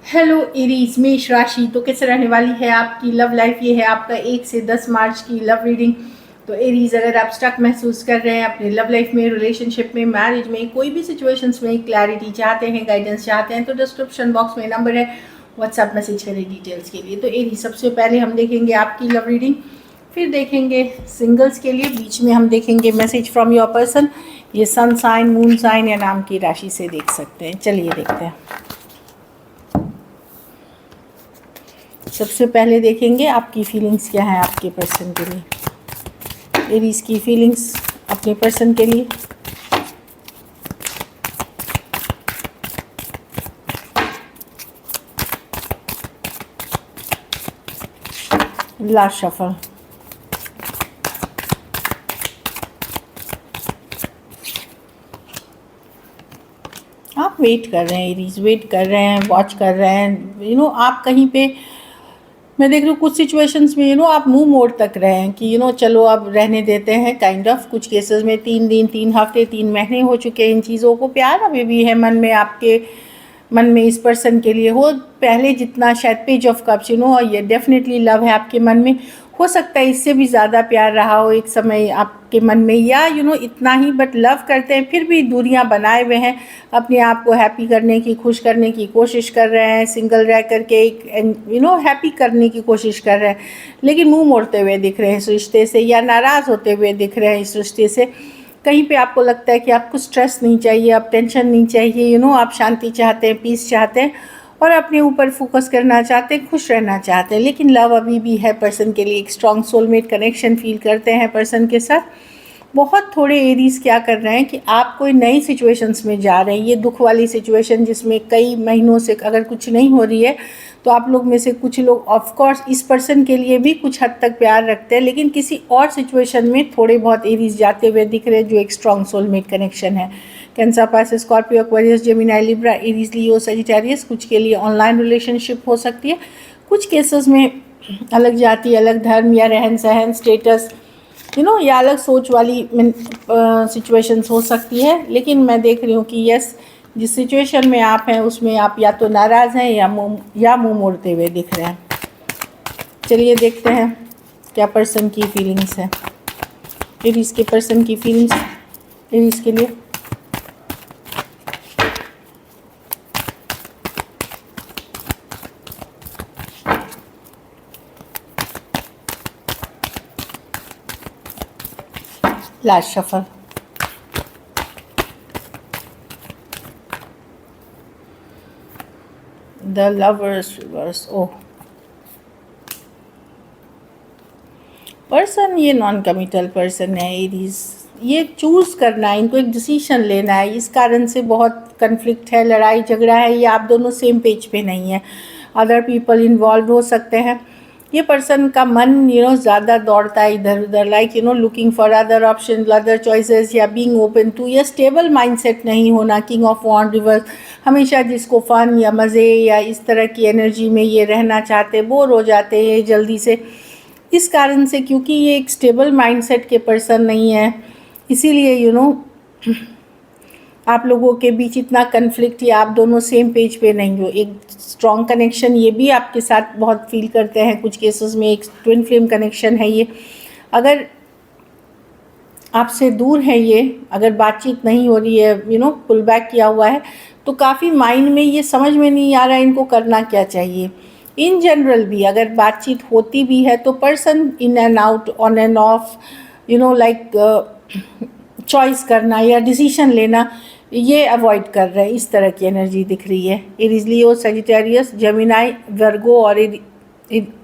Hello Aries, मेष राशि। तो कैसे रहने वाली है आपकी लव लाइफ? ये है आपका 1 से 10 मार्च की लव रीडिंग। तो एरीज, अगर आप स्टक महसूस कर रहे हैं अपने लव लाइफ में, रिलेशनशिप में, मैरिज में, कोई भी सिचुएशंस में क्लैरिटी चाहते हैं, गाइडेंस चाहते हैं, तो डिस्क्रिप्शन बॉक्स में नंबर है, व्हाट्सएप मैसेज करें डिटेल्स के लिए। तो एरीज, सबसे पहले हम देखेंगे आपकी लव रीडिंग, फिर देखेंगे सिंगल्स के लिए, बीच में हम देखेंगे मैसेज फ्रॉम योर पर्सन। ये सन साइन, मून साइन या नाम की राशि से देख सकते हैं। चलिए देखते हैं। सबसे पहले देखेंगे आपकी फीलिंग्स क्या है आपके पर्सन के लिए। एरीज की फीलिंग्स अपने पर्सन के लिए। Last shuffle. आप वेट कर रहे हैं एरीज, वेट कर रहे हैं, वॉच कर रहे हैं। आप कहीं पे, मैं देख रही हूँ कुछ सिचुएशंस में आप मुंह मोड़ तक रहे हैं कि चलो अब रहने देते हैं, काइंड ऑफ। कुछ केसेस में 3 दिन, 3 हफ्ते, 3 महीने हो चुके हैं इन चीज़ों को। प्यार अभी भी है मन में, आपके मन में इस पर्सन के लिए। हो पहले जितना शायद पेज ऑफ कप्स, ये डेफिनेटली लव है आपके मन में। हो सकता है इससे भी ज़्यादा प्यार रहा हो एक समय आपके मन में, या इतना ही, बट लव करते हैं फिर भी दूरियां बनाए हुए हैं। अपने आप को हैप्पी करने की, खुश करने की कोशिश कर रहे हैं, सिंगल रह करके एक हैप्पी करने की कोशिश कर रहे हैं, लेकिन मुंह मोड़ते हुए दिख रहे हैं इस रिश्ते से, या नाराज़ होते हुए दिख रहे हैं इस रिश्ते से। कहीं पे आपको लगता है कि आपको स्ट्रेस नहीं चाहिए, आप टेंशन नहीं चाहिए, आप शांति चाहते हैं, पीस चाहते हैं, और अपने ऊपर फोकस करना चाहते हैं, खुश रहना चाहते हैं। लेकिन लव अभी भी है पर्सन के लिए। एक स्ट्रॉन्ग सोलमेट कनेक्शन फील करते हैं पर्सन के साथ। बहुत थोड़े एरीज क्या कर रहे हैं कि आप कोई नई सिचुएशंस में जा रहे हैं। ये दुख वाली सिचुएशन जिसमें कई महीनों से अगर कुछ नहीं हो रही है, तो आप लोग में से कुछ लोग ऑफ कोर्स इस पर्सन के लिए भी कुछ हद तक प्यार रखते हैं, लेकिन किसी और सिचुएशन में थोड़े बहुत एरीज जाते हुए दिख रहे हैं, जो एक स्ट्रॉन्ग सोलमेट कनेक्शन है। Cancer, Pisces, Scorpio, Aquarius, Gemini, Libra, Aries, Leo, Sagittarius. कुछ के लिए ऑनलाइन रिलेशनशिप हो सकती है, कुछ केसेस में अलग जाति, अलग धर्म या रहन सहन, स्टेटस, या अलग सोच वाली सिचुएशंस हो सकती है। लेकिन मैं देख रही हूँ कि यस, जिस सिचुएशन में आप हैं उसमें आप या तो नाराज़ हैं या मुंह मोड़ते हुए दिख रहे हैं। चलिए देखते हैं क्या पर्सन की फीलिंग्स है, एरीज के पर्सन की फीलिंग्स एरीज के लिए। Last shuffle. The lovers reverse. Oh, person ये नॉन कमिटल पर्सन है एरीज। ये चूज़ करना है, इनको एक डिसीजन लेना है। इस कारण से बहुत कन्फ्लिक्ट है, लड़ाई झगड़ा है, ये आप दोनों सेम पेज पे नहीं है। अदर पीपल इन्वॉल्व हो सकते हैं। ये पर्सन का मन ज़्यादा दौड़ता है इधर उधर, like looking for other option, other choices, या बीइंग ओपन टू। ये स्टेबल माइंडसेट नहीं होना। किंग ऑफ वॉन्ड रिवर्स, हमेशा जिसको फन या मज़े या इस तरह की एनर्जी में ये रहना चाहते, बोर हो जाते हैं जल्दी से। इस कारण से, क्योंकि ये एक स्टेबल माइंडसेट के पर्सन नहीं है, इसीलिए आप लोगों के बीच इतना कन्फ्लिक्ट, या आप दोनों सेम पेज पे नहीं हो। एक स्ट्रॉन्ग कनेक्शन ये भी आपके साथ बहुत फील करते हैं। कुछ केसेस में एक ट्विन फ्लेम कनेक्शन है ये। अगर आपसे दूर है ये, अगर बातचीत नहीं हो रही है, पुल बैक किया हुआ है, तो काफ़ी माइंड में ये समझ में नहीं आ रहा है इनको करना क्या चाहिए। इन जनरल भी अगर बातचीत होती भी है तो person in and out, on end of, like choice करना या डिसीजन लेना, ये अवॉइड कर रहे हैं। इस तरह की एनर्जी दिख रही है। एरीज, लियो, सजिटेरियस, जेमिनी, वर्गो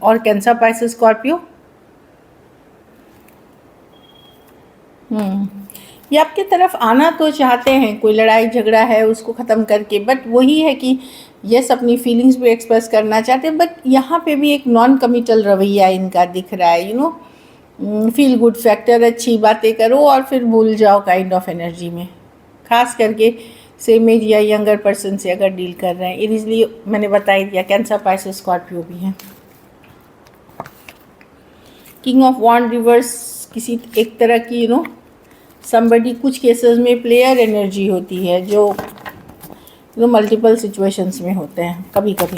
और कैंसर, पाइसेस, स्कॉर्पियो। ये आपकी तरफ आना तो चाहते हैं, कोई लड़ाई झगड़ा है उसको ख़त्म करके, बट वही है कि यस, अपनी फीलिंग्स भी एक्सप्रेस करना चाहते हैं, बट यहाँ पे भी एक नॉन कमिटल रवैया इनका दिख रहा है। फील गुड फैक्टर, अच्छी बातें करो और फिर भूल जाओ काइंड ऑफ एनर्जी में। खास करके सेम एज या यंगर पर्सन से अगर डील कर रहे हैं। इसलिए मैंने बता ही दिया, कैंसर, पाइसेस, स्कॉर्पियो भी हैं। किंग ऑफ वॉन्ड रिवर्स, किसी एक तरह की समबडी, कुछ केसेस में प्लेयर एनर्जी होती है, जो मल्टीपल सिचुएशंस में होते हैं कभी कभी।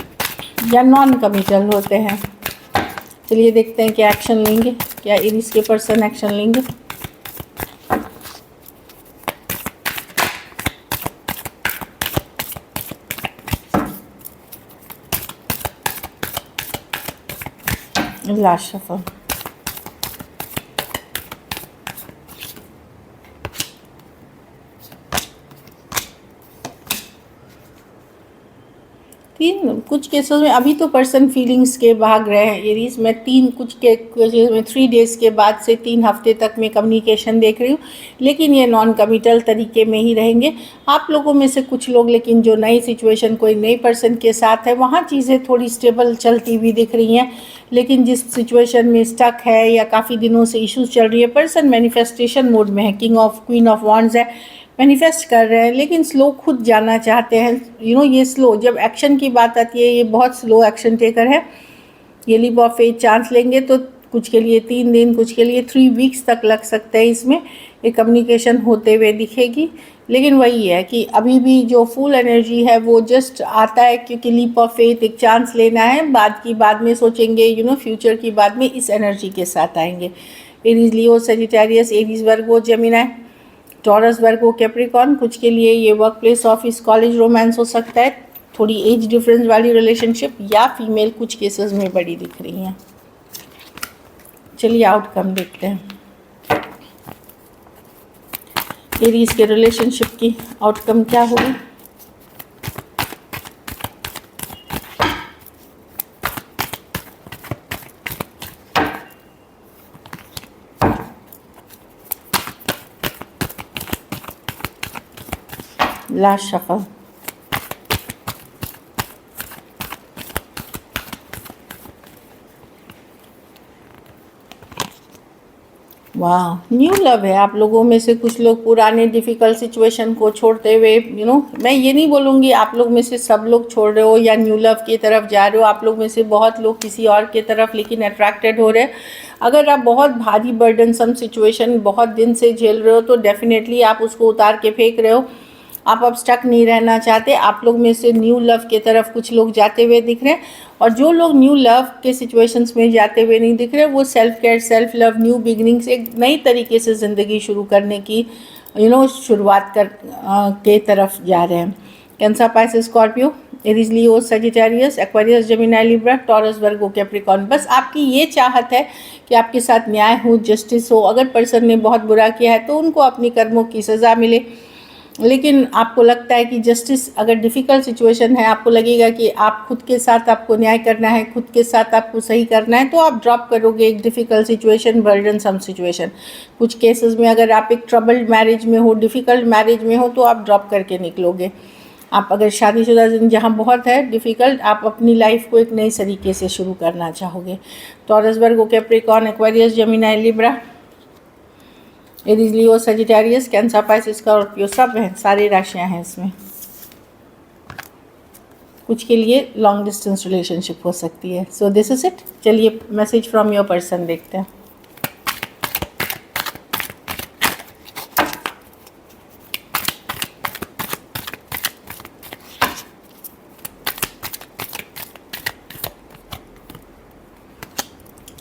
या नॉन कमिटल होते हैं। चलिए देखते हैं क्या एक्शन लेंगे, क्या एरीज के पर्सन एक्शन लेंगे। Last shuffle. तीन कुछ केसेस में अभी तो पर्सन फीलिंग्स के भाग रहे हैं एरीज। मैं कुछ केसेस में 3 डेज के बाद से 3 हफ्ते तक मैं कम्युनिकेशन देख रही हूँ, लेकिन ये नॉन कमिटल तरीके में ही रहेंगे। आप लोगों में से कुछ लोग लेकिन जो नई सिचुएशन कोई नई पर्सन के साथ है वहाँ चीज़ें थोड़ी स्टेबल चलती हुई दिख रही हैं, लेकिन जिस सिचुएशन में स्टक है या काफ़ी दिनों से इश्यूज चल रही है, पर्सन मैनिफेस्टेशन मोड में है, क्वीन ऑफ वॉन्ड्स है, मैनिफेस्ट कर रहे हैं, लेकिन स्लो खुद जाना चाहते हैं। ये स्लो, जब एक्शन की बात आती है ये बहुत स्लो एक्शन टेकर है। ये लीप ऑफ फेथ चांस लेंगे तो कुछ के लिए 3 दिन, कुछ के लिए 3 वीक्स तक लग सकते हैं इसमें ये कम्युनिकेशन होते हुए दिखेगी। लेकिन वही है कि अभी भी जो फुल एनर्जी है वो जस्ट आता है, क्योंकि लीप ऑफ फेथ एक चांस लेना है, बाद में सोचेंगे, फ्यूचर की बाद में इस एनर्जी के साथ आएंगे। एरीज लियो सजिटेरियस, एरीज वर्गो जेमिनी, टॉरस वर्गो कैप्रिकॉर्न। कुछ के लिए ये work place, office, college romance हो सकता है, थोड़ी एज डिफरेंस वाली रिलेशनशिप, या फीमेल कुछ केसेस में बड़ी दिख रही हैं। चलिए आउटकम देखते हैं एरीज के रिलेशनशिप की आउटकम क्या होगी। Last shuffle. वाह, न्यू लव है। आप लोगों में से कुछ लोग पुराने डिफ़िकल्ट सिचुएशन को छोड़ते हुए, मैं ये नहीं बोलूँगी आप लोग में से सब लोग छोड़ रहे हो या न्यू लव की तरफ जा रहे हो। आप लोग में से बहुत लोग किसी और के तरफ लेकिन अट्रैक्टेड हो रहे हैं। अगर आप बहुत भारी बर्डनसम सिचुएशन बहुत दिन से झेल रहे हो तो डेफिनेटली आप उसको उतार के फेंक रहे हो। आप अब स्टक नहीं रहना चाहते। आप लोग में से न्यू लव के तरफ कुछ लोग जाते हुए दिख रहे हैं, और जो लोग न्यू लव के सिचुएशंस में जाते हुए नहीं दिख रहे वो self care, self love, new beginnings, एक नई तरीके से ज़िंदगी शुरू करने की शुरुआत के तरफ जा रहे हैं। Cancer, Pisces, Scorpio, Aries, Leo, Sagittarius, Aquarius, Gemini, Libra, Taurus, Virgo, Capricorn. बस आपकी ये चाहत है कि आपके साथ न्याय हो, जस्टिस हो। अगर पर्सन ने बहुत बुरा किया है तो उनको अपनी कर्मों की सज़ा मिले, लेकिन आपको लगता है कि जस्टिस, अगर डिफ़िकल्ट सिचुएशन है, आपको लगेगा कि आप खुद के साथ आपको न्याय करना है, खुद के साथ आपको सही करना है, तो आप ड्रॉप करोगे एक डिफ़िकल्ट सिचुएशन, बर्डनसम सिचुएशन। कुछ केसेस में अगर आप एक ट्रबल्ड मैरिज में हो, डिफ़िकल्ट मैरिज में हो, तो आप ड्रॉप करके निकलोगे। आप अगर शादीशुदा जहाँ बहुत है डिफ़िकल्ट, आप अपनी लाइफ को एक नई तरीके से शुरू करना चाहोगे। Taurus, Virgo, Capricorn, Aquarius, Gemini, Libra, Aries, Leo, Sagittarius, Cancer, Pisces, Scorpio, सब हैं, सारी राशियां हैं इसमें। कुछ के लिए लॉन्ग डिस्टेंस रिलेशनशिप हो सकती है। So this is it. चलिए मैसेज फ्रॉम योर पर्सन देखते हैं।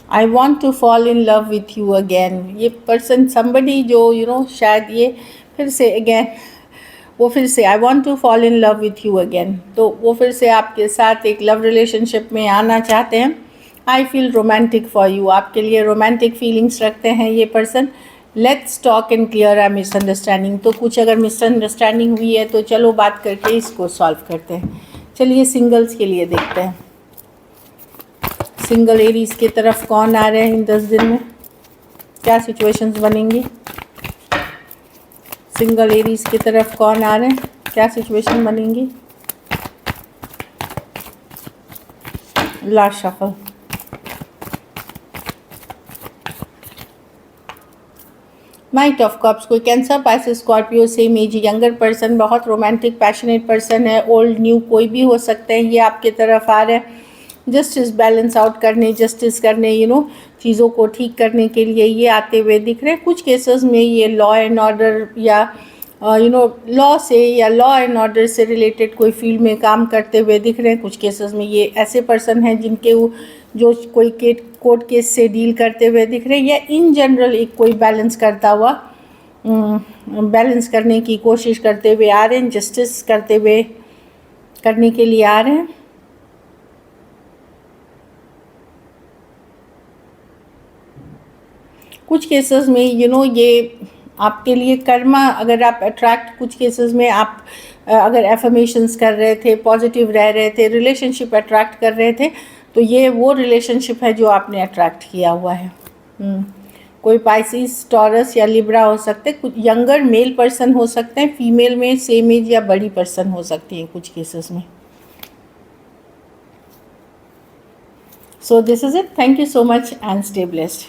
I want to fall in love with you again. ये पर्सन समबडी जो शायद ये फिर से अगेन, वो फिर से I want to fall in love with you again, तो वो फिर से आपके साथ एक लव रिलेशनशिप में आना चाहते हैं। I feel romantic for you, आपके लिए रोमांटिक फीलिंग्स रखते हैं ये person. Let's talk and clear are misunderstanding. तो कुछ अगर मिसअंडरस्टैंडिंग हुई है तो चलो बात करके इसको सॉल्व करते हैं। चलिए सिंगल्स के लिए देखते हैं। सिंगल एरीज की तरफ कौन आ रहे हैं इन 10 दिन में, क्या सिचुएशंस बनेंगी। सिंगल एरीज की तरफ कौन आ रहे हैं, क्या सिचुएशन बनेंगी। Last shuffle. Knight of cups. कोई Cancer, Pisces, Scorpio, same age, younger person, बहुत रोमांटिक पैशनेट पर्सन है, ओल्ड न्यू कोई भी हो सकते हैं, ये आपके तरफ आ रहे हैं जस्टिस बैलेंस आउट करने, जस्टिस करने, चीज़ों को ठीक करने के लिए ये आते हुए दिख रहे हैं। कुछ केसेस में ये लॉ एंड ऑर्डर या लॉ से या लॉ एंड ऑर्डर से रिलेटेड कोई फील्ड में काम करते हुए दिख रहे हैं। कुछ केसेस में ये ऐसे पर्सन हैं जिनके जो कोई कोर्ट केस से डील करते हुए दिख रहे हैं, या इन जनरल एक कोई बैलेंस करता हुआ, बैलेंस करने की कोशिश करते हुए आ रहे हैं, जस्टिस करने के लिए आ रहे हैं। कुछ केसेस में ये आपके लिए कर्मा, अगर आप अट्रैक्ट, कुछ केसेस में आप अगर एफर्मेशंस कर रहे थे, पॉजिटिव रह रहे थे, रिलेशनशिप अट्रैक्ट कर रहे थे, तो ये वो रिलेशनशिप है जो आपने अट्रैक्ट किया हुआ है। कोई पाइसिस, टॉरस या लिब्रा हो सकते, कुछ यंगर मेल पर्सन हो सकते हैं, फीमेल में सेम एज या बड़ी पर्सन हो सकती है कुछ केसेस में। So this is it. Thank you so much and stay blessed.